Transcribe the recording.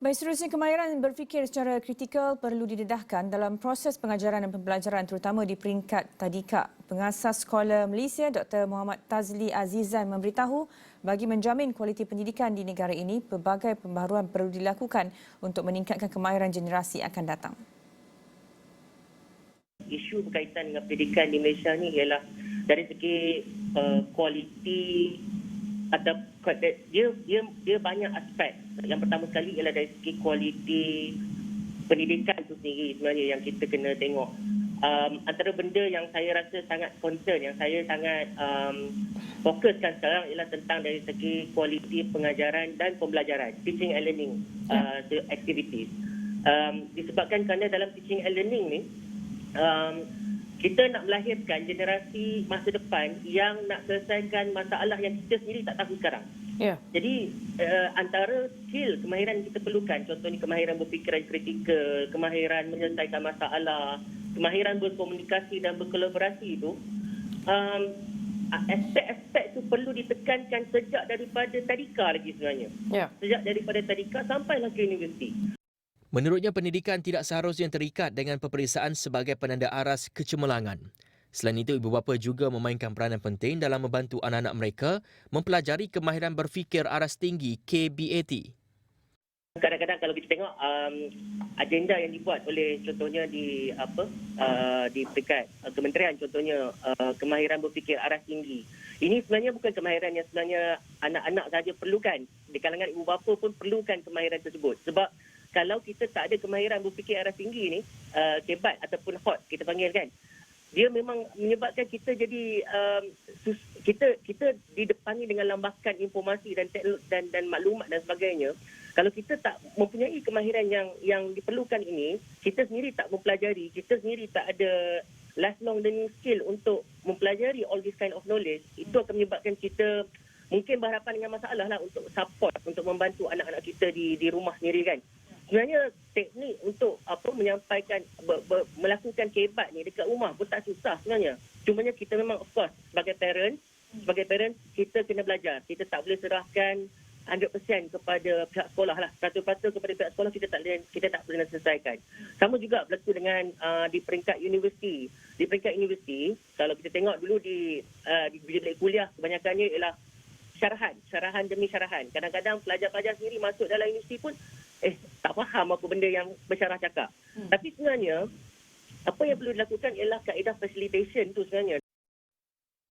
Baik, seterusnya kemahiran berfikir secara kritikal perlu didedahkan dalam proses pengajaran dan pembelajaran terutama di peringkat tadika. Pengasas Sekolah Malaysia Dr. Muhammad Tazli Azizan memberitahu bagi menjamin kualiti pendidikan di negara ini, pelbagai pembaharuan perlu dilakukan untuk meningkatkan kemahiran generasi akan datang. Isu berkaitan dengan pendidikan di Malaysia ni ialah dari segi kualiti atau dia banyak aspek. Yang pertama sekali ialah dari segi kualiti pendidikan itu sendiri sebenarnya yang kita kena tengok. Antara benda yang saya rasa sangat concern, yang saya sangat fokuskan sekarang ialah tentang dari segi kualiti pengajaran dan pembelajaran, teaching and learning activities. Disebabkan kerana dalam teaching and learning ni, kita nak melahirkan generasi masa depan yang nak selesaikan masalah yang kita sendiri tak tahu sekarang. Jadi antara skill kemahiran yang kita perlukan, contohnya kemahiran berfikiran kritikal, kemahiran menyelesaikan masalah, kemahiran berkomunikasi dan berkolaborasi itu, aspek-aspek itu perlu ditekankan sejak daripada tadika lagi sebenarnya. Sejak daripada tadika sampailah ke universiti. Menurutnya, pendidikan tidak seharusnya terikat dengan peperiksaan sebagai penanda aras kecemerlangan. Selain itu, ibu bapa juga memainkan peranan penting dalam membantu anak-anak mereka mempelajari kemahiran berfikir aras tinggi KBAT. Kadang-kadang kalau kita tengok agenda yang dibuat oleh contohnya di peringkat kementerian, contohnya kemahiran berfikir aras tinggi. Ini sebenarnya bukan kemahiran yang sebenarnya anak-anak saja perlukan. Di kalangan ibu bapa pun perlukan kemahiran tersebut. Sebab kalau kita tak ada kemahiran berfikir aras tinggi ni, kebat ataupun hot kita panggil kan, dia memang menyebabkan kita jadi kita didepani dengan lambakan informasi dan maklumat dan sebagainya. Kalau kita tak mempunyai kemahiran yang diperlukan ini, kita sendiri tak mempelajari, kita sendiri tak ada lifelong learning skill untuk mempelajari all this kind of knowledge, itu akan menyebabkan kita mungkin berhadapan dengan masalah lah untuk support, untuk membantu anak-anak kita di rumah sendiri kan. Sebenarnya teknik untuk menyampaikan melakukan kebat ni dekat rumah pun tak susah sebenarnya. Cumanya kita memang of course sebagai parent kita kena belajar. Kita tak boleh serahkan 100% kepada pihak sekolah lah. 100% kepada pihak sekolah kita tak boleh selesaikan. Sama juga berlaku dengan di peringkat universiti. Di peringkat universiti, kalau kita tengok dulu di bilik kuliah, kebanyakannya ialah syarahan demi syarahan. Kadang-kadang pelajar-pelajar sendiri masuk dalam universiti pun tak faham apa benda yang bersyarah cakap. Tapi sebenarnya apa yang perlu dilakukan ialah kaedah facilitation tu sebenarnya.